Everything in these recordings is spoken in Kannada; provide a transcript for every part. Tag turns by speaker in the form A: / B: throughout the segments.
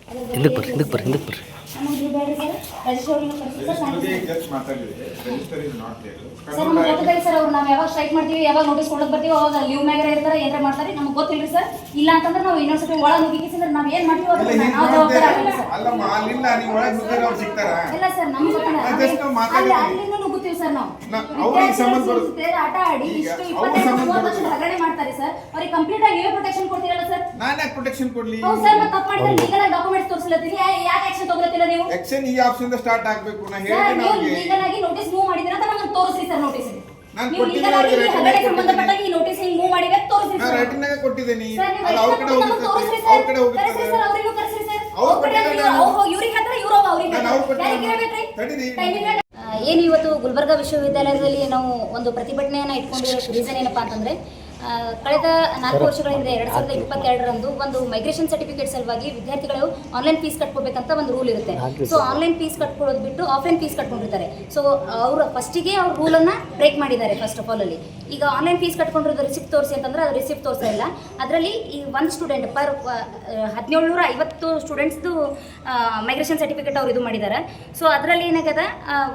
A: ಹಿಂದಕ್ಕೆ ಬರ್ರಿ
B: ನಮಗೆ ಬೇಡ ಸರ್ ರಿಜಿಸ್ಟರ್ ಸರ್ ನಮ್ಗೆ ಗೊತ್ತಿಲ್ಲ ಸರ್ ಅವ್ರು ನಾವು ಯಾವಾಗ ಸ್ಟ್ರೈಕ್ ಮಾಡ್ತೀವಿ ಯಾವಾಗ ನೋಟಿಸ್ ಕೊಡೋಕೆ ಬರ್ತೀವಿ ಅವಾಗ ಲೀವ್ ಮ್ಯಾಗ ಇರ್ತಾರೆ ಏನಾರ ಮಾಡ್ತಾರೆ ನಮ್ಗೆ ಗೊತ್ತಿಲ್ಲ ಸರ್. ಇಲ್ಲ ಅಂತಂದ್ರೆ ನಾವು ಯೂನಿವರ್ಸಿಟಿ ಒಳಗೆ ನುಗ್ಗಿಸಿದ್ರೆ ನಾವು ಏನು ಮಾಡ್ತೀವಿ ಅದಕ್ಕೆ ನಾವು ಜವಾಬ್ದಾರಿ ಆಗಿಲ್ಲ ಸರ್. ಇಲ್ಲ ಸರ್ ನಮ್ಗೆ ಗೊತ್ತಿಲ್ಲ ಅಲ್ಲಿಂದ ನುಗ್ಗುತ್ತೀವಿ ಸರ್ ನಾವು ಆಟ ಆಡಿ ಇಷ್ಟು 25-30 ವರ್ಷದ ಹಗರಣ ಮಾಡ್ತಾರೆ ಸರ್. ಅವ್ರಿಗೆ ಕಂಪ್ಲೀಟ್ ಆಗಿ ಏ ಪ್ರೊಟೆಕ್ಷನ್ ಕೊಡ್ತೀರಲ್ಲ ಸರ್.
C: ನಾನು ಯಾಕೆ ಪ್ರೊಟೆಕ್ಷನ್ ಕೊಡ್ಲಿ?
B: ಹೌದು ಸರ್ ಮತ್ತೆ ತಪ್ಪು ಮಾಡಿದ್ರೆ ಲೀಗಲ್ ಆಗಿ ಡಾಕ್ಯುಮೆಂಟ್ಸ್ ತೋರಿಸಲತ್ತೀವಿ ಯಾಕೆ ಆಕ್ಷನ್ ತಗೊಳ್ತಿಲ್ಲ ನೀವು?
C: ಆಕ್ಷನ್ ಈ ಆಪ್ಷನ್ ಸ್ಟಾರ್ಟ್ ಆಗಬೇಕು. ನಾನು ಹೇಳಿದೆ
B: ನೀವು ಲೀಗಲ್ ಆಗಿ ನೋಟಿಸ್ ಮೂವ್ ಮಾಡಿದಿರ ಅಂತ ನಮಗೆ ತೋರಿಸಿ ಸರ್. ನೋಟಿಸ್
C: ನಾನು
B: ನೀವು ಲೀಗಲ್ ಆಗಿ ಹಗರಣ ಸಂಬಂಧಪಟ್ಟಾಗಿ ಈ ನೋಟಿಸ್ ಮೂವ್ ಮಾಡಿದ್ರೆ ತೋರಿಸಿ ಸರ್.
C: ನಾನು ರೈಟಿಂಗ್ ನಾಗ ಕೊಟ್ಟಿದ್ದೀನಿ.
B: ಅದು ಅವ್ರ ಕಡೆ ಹೋಗುತ್ತೆ ಅವ್ರ ಕಡೆ ಹೋಗುತ್ತೆ ಸರ್. ಅವರಿಗೂ ಕರೆಸಿ ಸರ್. ಅವ್ರ ಕಡೆ ಇವ್ರಿಗೆ ಹಾಕ್ತಾರೆ ಇವ್ರು ಅವರಿಗೆ ಯಾರಿಗೆ ಹೇಳ್ಬೇಕ್ರಿ? ಏನು ಇವತ್ತು ಗುಲ್ಬರ್ಗಾ ವಿಶ್ವವಿದ್ಯಾಲಯದಲ್ಲಿ ನಾವು ಒಂದು ಪ್ರತಿಭಟನೆಯನ್ನು ಇಟ್ಕೊಂಡಿರೋ ರೀಸನ್ ಏನಪ್ಪಾ ಅಂತಂದ್ರೆ ಕಳೆದ 4 ವರ್ಷಗಳಿಂದ 2022ರಂದು ಒಂದು ಮೈಗ್ರೇಷನ್ ಸರ್ಟಿಫಿಕೇಟ್ ಸಲುವಾಗಿ ವಿದ್ಯಾರ್ಥಿಗಳು ಆನ್ಲೈನ್ ಫೀಸ್ ಕಟ್ಕೋಬೇಕಂತ ಒಂದು ರೂಲ್ ಇರುತ್ತೆ. ಸೊ ಆನ್ಲೈನ್ ಫೀಸ್ ಕಟ್ಕೊಳ್ಳೋದು ಬಿಟ್ಟು ಆಫ್ಲೈನ್ ಫೀಸ್ ಕಟ್ಕೊಂಡಿರ್ತಾರೆ. ಸೊ ಅವರು ಫಸ್ಟಿಗೆ ಅವ್ರ ರೂಲನ್ನು ಬ್ರೇಕ್ ಮಾಡಿದ್ದಾರೆ. ಫಸ್ಟ್ ಆಫ್ ಆಲ್ ಅಲ್ಲಿ ಈಗ ಆನ್ಲೈನ್ ಫೀಸ್ ಕಟ್ಕೊಂಡಿರೋದು ರಿಸಿಪ್ಟ್ ತೋರಿಸಿ ಅಂತಂದ್ರೆ ಅದು ರಿಸಿಪ್ಟ್ ತೋರಿಸ್ತಾ ಇಲ್ಲ. ಅದರಲ್ಲಿ ಈ ಒಂದು ಸ್ಟೂಡೆಂಟ್ ಪರ್ 1750 ಸ್ಟೂಡೆಂಟ್ಸ್ದು ಮೈಗ್ರೇಷನ್ ಸರ್ಟಿಫಿಕೇಟ್ ಅವ್ರು ಇದು ಮಾಡಿದ್ದಾರೆ. ಸೊ ಅದರಲ್ಲಿ ಏನಾಗದ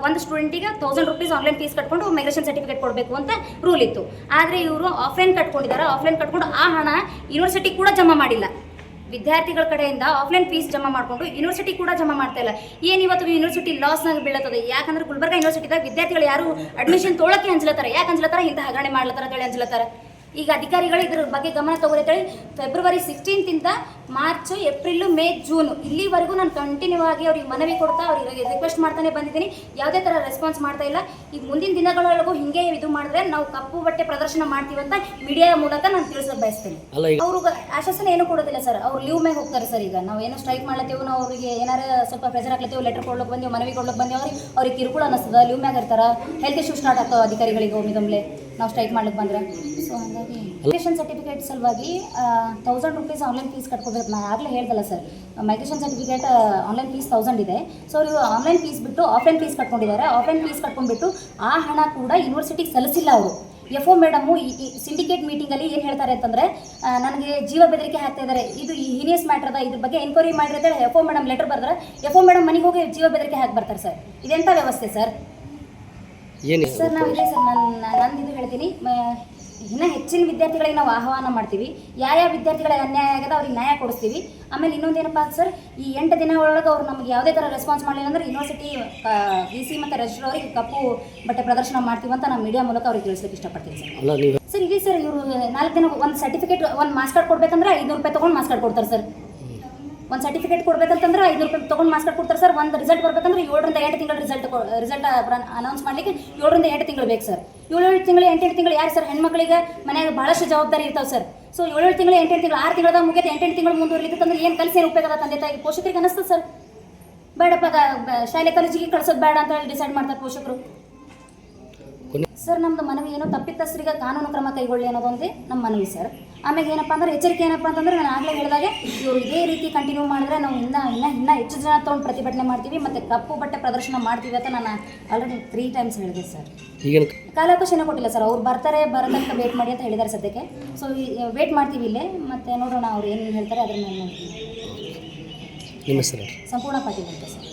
B: ಒಂದು ಸ್ಟೂಡೆಂಟಿಗೆ 1000 ರೂಪೀಸ್ ಆನ್ಲೈನ್ ಫೀಸ್ ಕಟ್ಕೊಂಡು ಮೈಗ್ರೇಷನ್ ಸರ್ಟಿಫಿಕೇಟ್ ಕೊಡಬೇಕು ಅಂತ ರೂಲ್ ಇತ್ತು. ಆದರೆ ಇವರು ಆಫ್ಲೈನ್ ಕಟ್ಕೊಂಡಿದ್ದಾರೆ. ಆಫ್ಲೈನ್ ಕಟ್ಕೊಂಡು ಆ ಹಣ ಯೂನಿವರ್ಸಿಟಿ ಕೂಡ ಜಮಾ ಮಾಡಿಲ್ಲ. ವಿದ್ಯಾರ್ಥಿಗಳ ಕಡೆಯಿಂದ ಆಫ್ಲೈನ್ ಫೀಸ್ ಜಮಾ ಮಾಡಿಕೊಂಡು ಯೂನಿವರ್ಸಿಟಿ ಕೂಡ ಜಮಾ ಮಾಡ್ತಾ ಇಲ್ಲ. ಏನು ಇವತ್ತು ಯೂನಿವರ್ಸಿಟಿ ಲಾಸ್ನಾಗ ಬೀಳತ್ತದೆ. ಯಾಕಂದ್ರೆ ಗುಲ್ಬರ್ಗಾ ಯೂನಿವರ್ಸಿಟಿದಾಗ ವಿದ್ಯಾರ್ಥಿಗಳು ಯಾರು ಅಡ್ಮಿಷನ್ ತೊಗೊಳಕ್ಕೆ ಅಂಜಲತ್ತಾರೆ. ಯಾಕೆ ಅಂಜಲತ್ತಾರೆ? ಇಂಥ ಹಗರಣ ಮಾಡ್ಲತ್ತಾರ ಅಂತೇಳಿ ಅಂಜಲತ್ತಾರೆ. ಈಗ ಅಧಿಕಾರಿಗಳು ಇದ್ರ ಬಗ್ಗೆ ಗಮನ ತಗೋತೇಳಿ ಫೆಬ್ರವರಿ 16 ಇಂದ ಮಾರ್ಚ್ ಏಪ್ರಿಲ್ ಮೇ ಜೂನ್ ಇಲ್ಲಿವರೆಗೂ ನಾನು ಕಂಟಿನ್ಯೂ ಆಗಿ ಅವ್ರಿಗೆ ಮನವಿ ಕೊಡ್ತಾ ಅವ್ರಿಗೆ ರಿಕ್ವೆಸ್ಟ್ ಮಾಡ್ತಾನೆ ಬಂದಿದ್ದೀನಿ. ಯಾವುದೇ ಥರ ರೆಸ್ಪಾನ್ಸ್ ಮಾಡ್ತಾ ಇಲ್ಲ. ಈಗ ಮುಂದಿನ ದಿನಗಳೊಳಗೂ ಹಿಂಗೆ ಇದು ಮಾಡಿದ್ರೆ ನಾವು ಕಪ್ಪು ಬಟ್ಟೆ ಪ್ರದರ್ಶನ ಮಾಡ್ತೀವಿ ಅಂತ ಮೀಡಿಯಾ ಮೂಲಕ ನಾನು ತಿಳಿಸೋಕೆ ಬಯಸ್ತೇನೆ. ಅವರು ಆಶ್ವಾಸನೆ ಏನೂ ಕೊಡೋದಿಲ್ಲ ಸರ್. ಅವ್ರು ಲೀವ್ ಮ್ಯಾಗ ಹೋಗ್ತಾರೆ ಸರ್. ಈಗ ನಾವು ಏನೋ ಸ್ಟ್ರೈಕ್ ಮಾಡ್ಲತ್ತೀವಿ, ನಾವು ಅವ್ರಿಗೆ ಏನಾರ ಸ್ವಲ್ಪ ಪ್ರೆಷರ್ ಹಾಕ್ಲತ್ತೀವಿ, ಲೆಟರ್ ಕೊಡ್ಲಿಕ್ಕೆ ಬಂದೀವಿ, ಮನವಿ ಕೊಡ್ಲಿಕ್ಕೆ ಬಂದೀವಿ, ಅವ್ರಿಗೆ ಕಿರುಕುಳ ಅನ್ನಿಸ್ತದ. ಲೀವ್ ಮ್ಯಾಗ ಇರ್ತಾರೆ. ಹೆಲ್ತ್ ಇಶ್ಯೂ ಸ್ಟಾರ್ಟ್ ಆಗ್ತಾವೆ ಅಧಿಕಾರಿಗಳಿಗೆ ಒಮ್ಮಿದೊಮ್ಮೆ ನಾವು ಸ್ಟ್ರೈಕ್ ಮಾಡ್ಲಿಕ್ಕೆ ಬಂದರೆ. ಸೊ ಹಾಗಾಗಿ ಮೈಗ್ರೇಷನ್ ಸರ್ಟಿಫಿಕೇಟ್ ಸಲುವಾಗಿ 1000 ರೂಪೀಸ್ ಆನ್ಲೈನ್ ಫೀಸ್ ಕಟ್ಕೋಬೇಕು. ನಾನು ಆಗಲೇ ಹೇಳ್ದಲ್ಲ sir, migration certificate online fees 1000 ಇದೆ. ಸೊ ಅವರು ಆನ್ಲೈನ್ ಫೀಸ್ ಬಿಟ್ಟು ಆಫ್ಲೈನ್ ಫೀಸ್ ಕಟ್ಕೊಂಡಿದ್ದಾರೆ. ಆಫ್ಲೈನ್ ಫೀಸ್ ಕಟ್ಕೊಂಡ್ಬಿಟ್ಟು ಆ ಹಣ ಕೂಡ ಯೂನಿವರ್ಸಿಟಿಗೆ ಸಲ್ಲಿಸಿಲ್ಲ ಅವರು. ಎಫ್ ಒ ಮೇಡಮು ಈ ಸಿಂಡಿಕೇಟ್ ಮೀಟಿಂಗಲ್ಲಿ ಏನು ಹೇಳ್ತಾರೆ ಅಂತಂದರೆ ನನಗೆ ಜೀವ ಬೆದರಿಕೆ ಹಾಕ್ತಾ ಇದ್ದಾರೆ, ಇದು ಈ ಹೀನಿಯಸ್ ಮ್ಯಾಟರ್ ಅದ, ಇದ್ರ ಬಗ್ಗೆ ಎನ್ಕ್ವೈರಿ ಮಾಡಿದ್ರೆ ಎಫ್ ಒ ಮೇಡಮ್ ಲೆಟರ್ ಬರ್ತಾರೆ. ಎಫ್ ಒ ಮೇಡಮ್ ಮನೆಗೆ ಹೋಗಿ ಜೀವ ಬೆದರಿಕೆ ಹಾಕಿ ಬರ್ತಾರೆ ಸರ್. ಇದೆಂಥ ವ್ಯವಸ್ಥೆ ಸರ್? ಸರ್ ನಾವು ಇದೆ ಸರ್, ನಾನು ಇದು ಹೇಳ್ತೀನಿ. ಇನ್ನೂ ಹೆಚ್ಚಿನ ವಿದ್ಯಾರ್ಥಿಗಳಿಗೆ ನಾವು ಆಹ್ವಾನ ಮಾಡ್ತೀವಿ. ಯಾವ ವಿದ್ಯಾರ್ಥಿಗಳಿಗೆ ಅನ್ಯಾಯ ಆಗದ ಅವ್ರಿಗೆ ನ್ಯಾಯ ಕೊಡಿಸ್ತೀವಿ. ಆಮೇಲೆ ಇನ್ನೊಂದೇನಪ್ಪ ಸರ್, ಈ 8 ದಿನ ಒಳಗೆ ಅವ್ರು ನಮಗೆ ಯಾವುದೇ ಥರ ರೆಸ್ಪಾನ್ಸ್ ಮಾಡಲಿಲ್ಲ ಅಂದ್ರೆ ಯೂನಿವರ್ಸಿಟಿ VC ಮತ್ತು ರಿಜಿಸ್ಟ್ರಾರ್ ಅವರಿಗೆ ಕಪ್ಪು ಬಟ್ಟೆ ಪ್ರದರ್ಶನ ಮಾಡ್ತೀವಿ ಅಂತ ನಾನು ಮೀಡಿಯಾ ಮೂಲಕ ಅವ್ರಿಗೆ ತಿಳಿಸ್ಲಿಕ್ಕೆ ಇಷ್ಟಪಡ್ತೀನಿ ಸರ್. ಸರ್ ಇದೆ ಸರ್, ಇವರು 4 ದಿನ ಒಂದು ಸರ್ಟಿಫಿಕೇಟ್ ಒಂದು ಮಾರ್ಕ್ಸ್ ಕಾರ್ಡ್ ಕೊಡಬೇಕಂದ್ರೆ 500 ರೂಪಾಯಿ ತೊಗೊಂಡು ಮಾರ್ಕ್ಸ್ ಕಾರ್ಡ್ ಕೊಡ್ತಾರೆ ಸರ್. ಒಂದು ಸರ್ಟಿಫಿಕೇಟ್ ಕೊಡಬೇಕಂತಂದ್ರೆ 500 ರೂಪಾಯಿ ತೊಗೊಂಡು ಮಾರ್ಕ್ಸ್ ಕಾರ್ಡ್ ಕೊಡ್ತಾರೆ ಸರ್. ಒಂದು ರಿಸಲ್ಟ್ ಬರಬೇಕಂದ್ರೆ 7 ರಿಂದ 8 ತಿಂಗಳು ರಿಸಲ್ಟ್ ಅನೌನ್ಸ್ ಮಾಡಲಿಕ್ಕೆ 7 ರಿಂದ 8 ತಿಂಗಳು ಬೇಕು ಸರ್. 7 ತಿಂಗಳು 8 ತಿಂಗಳು ಯಾರು ಸರ್? ಹೆಣ್ಮಕ್ಳಿಗೆ ಮನೆಯಾಗ ಭಾಳಷ್ಟು ಜವಾಬ್ದಾರಿ ಇರ್ತಾವೆ ಸರ್. ಸೊ 7 ತಿಂಗಳು 8 ತಿಂಗಳು 6 ತಿಂಗಳದಾಗ ಮುಗಿಯುತ್ತೆ. 8 ತಿಂಗಳು ಮುಂದುವರಿಲಿತ್ತಂದ್ರೆ ಏನು ಕಲಿಸಿ ಏನು ಉಪಯೋಗ ತಂದೆ ತಾಯಿ ಪೋಷಕರಿಗೆ ಅನ್ನಿಸ್ತದೆ ಸರ್. ಬೇಡಪ್ಪ ಶಾಲೆ ಕಾಲೇಜಿಗೆ ಕಳ್ಸೋದು ಬೇಡ ಅಂತ ಹೇಳಿ ಡಿಸೈಡ್ ಮಾಡ್ತಾರೆ ಪೋಷಕರು. ಸರ್ ನಮ್ಮದು ಮನವಿ ಏನೋ ತಪ್ಪಿತಸ್ಥರಿಗೆ ಕಾನೂನು ಕ್ರಮ ಕೈಗೊಳ್ಳಿ ಅನ್ನೋದೊಂದೇ ನಮ್ಮ ಮನವಿ ಸರ್. ಆಮೇಲೆ ಏನಪ್ಪ ಅಂದ್ರೆ ಎಚ್ಚರಿಕೆ ಏನಪ್ಪ ಅಂತಂದ್ರೆ ನಾನು ಆಗಲೇ ಹೇಳಿದಾಗೆ ಇವರು ಇದೇ ರೀತಿ ಕಂಟಿನ್ಯೂ ಮಾಡಿದ್ರೆ ನಾವು ಇನ್ನೂ ಹೆಚ್ಚು ಜನ ತೊಗೊಂಡು ಪ್ರತಿಭಟನೆ ಮಾಡ್ತೀವಿ ಮತ್ತು ಕಪ್ಪು ಬಟ್ಟೆ ಪ್ರದರ್ಶನ ಮಾಡ್ತೀವಿ ಅಂತ ನಾನು ಆಲ್ರೆಡಿ 3 ಟೈಮ್ಸ್ ಹೇಳಿದೆ ಸರ್. ಕಾಲಾವಕಾಶನೇ ಕೊಟ್ಟಿಲ್ಲ ಸರ್. ಅವ್ರು ಬರತಕ್ಕ ವೇಟ್ ಮಾಡಿ ಅಂತ ಹೇಳಿದ್ದಾರೆ ಸದ್ಯಕ್ಕೆ. ಸೊ ವೇಟ್ ಮಾಡ್ತೀವಿ ಇಲ್ಲೇ, ಮತ್ತು ನೋಡೋಣ ಅವ್ರು ಏನು ಹೇಳ್ತಾರೆ ಅದ್ರ ಮೇಲೆ ನೋಡ್ತೀವಿ.
A: ನಿಮ್ಮ ಹೆಸರು?
B: ಸಂಪೂರ್ಣ ಪಾಟೀಲ್ ಅಂತ ಸರ್.